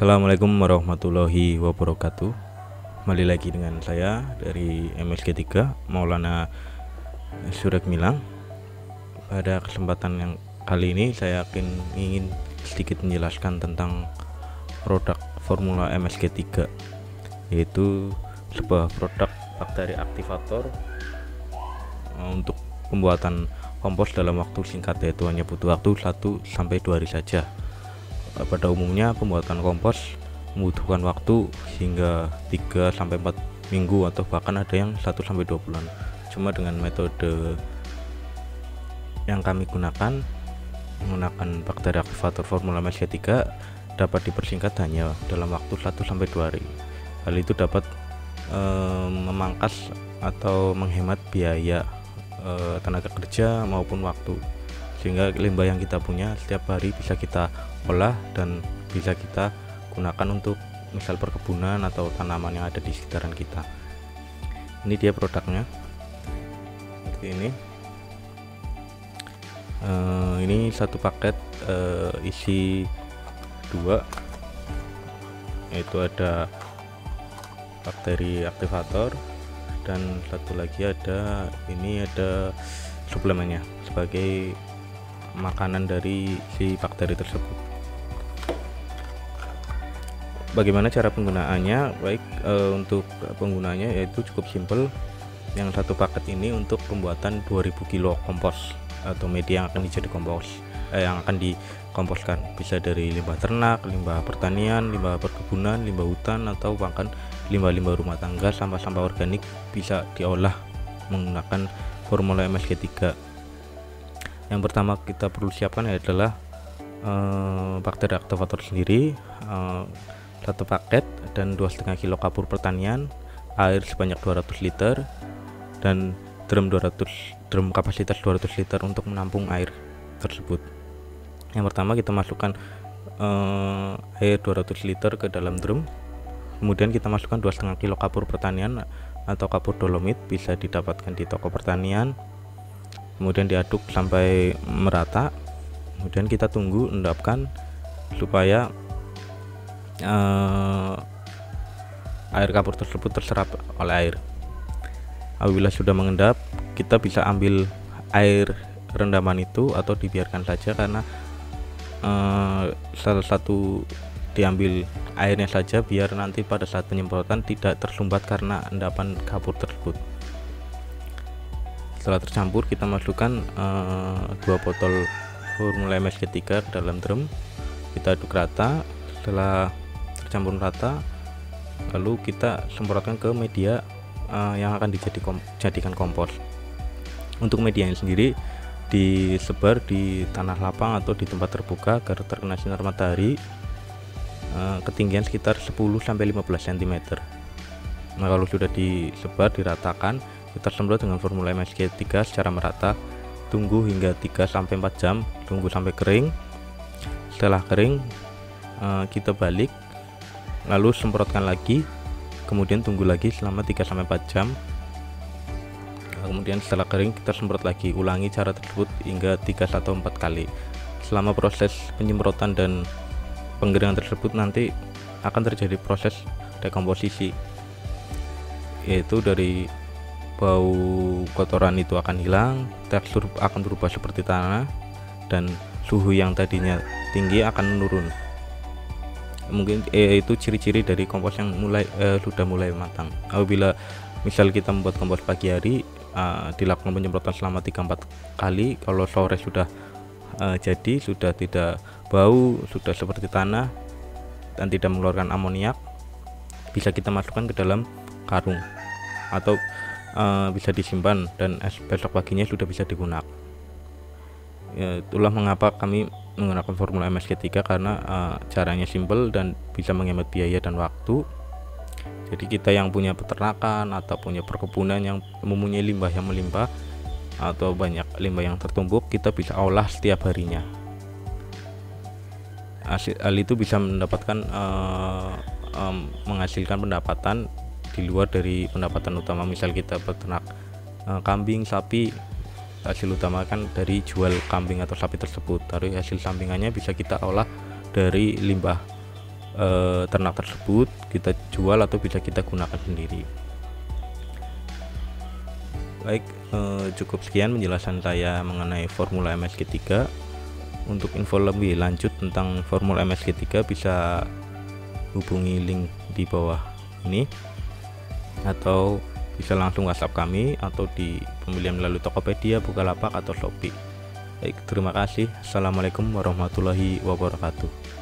Assalamualaikum warahmatullahi wabarakatuh. Kembali lagi dengan saya dari MSG3 Maulana Surek Milang. Pada kesempatan yang kali ini saya ingin sedikit menjelaskan tentang produk formula MSG3, yaitu sebuah produk bakteri aktivator untuk pembuatan kompos dalam waktu singkat, yaitu hanya butuh waktu 1-2 hari saja. Pada umumnya pembuatan kompos membutuhkan waktu hingga 3-4 minggu atau bahkan ada yang 1-2 bulan. Cuma dengan metode yang kami gunakan menggunakan bakteri aktivator formula MSG3 dapat dipersingkat hanya dalam waktu 1-2 hari. Hal itu dapat memangkas atau menghemat biaya tenaga kerja maupun waktu, sehingga limbah yang kita punya setiap hari bisa kita olah dan bisa kita gunakan untuk misal perkebunan atau tanaman yang ada di sekitaran kita. Ini dia produknya seperti ini. Ini satu paket isi 2, yaitu ada bakteri aktivator dan satu lagi ada suplemennya sebagai makanan dari si bakteri tersebut. Bagaimana cara penggunaannya? Baik, untuk penggunanya yaitu cukup simpel. Yang satu paket ini untuk pembuatan 2000 kilo kompos atau media yang akan dijadi kompos, yang akan dikomposkan, bisa dari limbah ternak, limbah pertanian, limbah perkebunan, limbah hutan, atau bahkan limbah-limbah rumah tangga, sampah-sampah organik bisa diolah menggunakan formula MSG3. Yang pertama kita perlu siapkan adalah bakteri aktivator sendiri, satu paket, dan 2,5 kilo kapur pertanian, air sebanyak 200 liter, dan drum kapasitas 200 liter untuk menampung air tersebut. Yang pertama kita masukkan air 200 liter ke dalam drum, kemudian kita masukkan 2,5 kilo kapur pertanian atau kapur dolomit, bisa didapatkan di toko pertanian, kemudian diaduk sampai merata, kemudian kita tunggu endapkan supaya air kapur tersebut terserap oleh air. Apabila sudah mengendap, kita bisa ambil air rendaman itu atau dibiarkan saja, karena salah satu diambil airnya saja biar nanti pada saat penyemprotan tidak tersumbat karena endapan kapur tersebut. Setelah tercampur, kita masukkan 2 botol formula MSG3 ke dalam drum, kita aduk rata. Setelah tercampur rata, lalu kita semprotkan ke media yang akan dijadikan kompos. Untuk medianya sendiri disebar di tanah lapang atau di tempat terbuka agar terkena sinar matahari, ketinggian sekitar 10-15 cm. Nah, kalau sudah disebar diratakan, kita semprot dengan formula MSG3 secara merata, tunggu hingga 3-4 jam, tunggu sampai kering. Setelah kering, kita balik, lalu semprotkan lagi, kemudian tunggu lagi selama 3-4 jam. Kemudian setelah kering kita semprot lagi, ulangi cara tersebut hingga 3-4 kali. Selama proses penyemprotan dan pengeringan tersebut nanti akan terjadi proses dekomposisi, yaitu dari bau kotoran itu akan hilang, tekstur akan berubah seperti tanah, dan suhu yang tadinya tinggi akan menurun. Mungkin itu ciri-ciri dari kompos yang sudah mulai matang. Apabila misal kita membuat kompos pagi hari, dilakukan penyemprotan selama 3-4 kali. Kalau sore sudah jadi, sudah tidak bau, sudah seperti tanah dan tidak mengeluarkan amoniak, bisa kita masukkan ke dalam karung atau bisa disimpan dan besok paginya sudah bisa digunakan. Ya, itulah mengapa kami menggunakan formula MSG3, karena caranya simple dan bisa menghemat biaya dan waktu. Jadi kita yang punya peternakan atau punya perkebunan yang mempunyai limbah yang melimpah atau banyak limbah yang tertumpuk, kita bisa olah setiap harinya. Hal itu bisa mendapatkan menghasilkan pendapatan di luar dari pendapatan utama. Misal kita peternak kambing, sapi, hasil utama kan dari jual kambing atau sapi tersebut, tapi hasil sampingannya bisa kita olah dari limbah ternak tersebut kita jual atau bisa kita gunakan sendiri. Baik, cukup sekian penjelasan saya mengenai formula MSG3. Untuk info lebih lanjut tentang formula MSG3 bisa hubungi link di bawah ini, atau bisa langsung WhatsApp kami, atau di pembelian melalui Tokopedia, Bukalapak, atau Shopee. Baik, terima kasih. Assalamualaikum warahmatullahi wabarakatuh.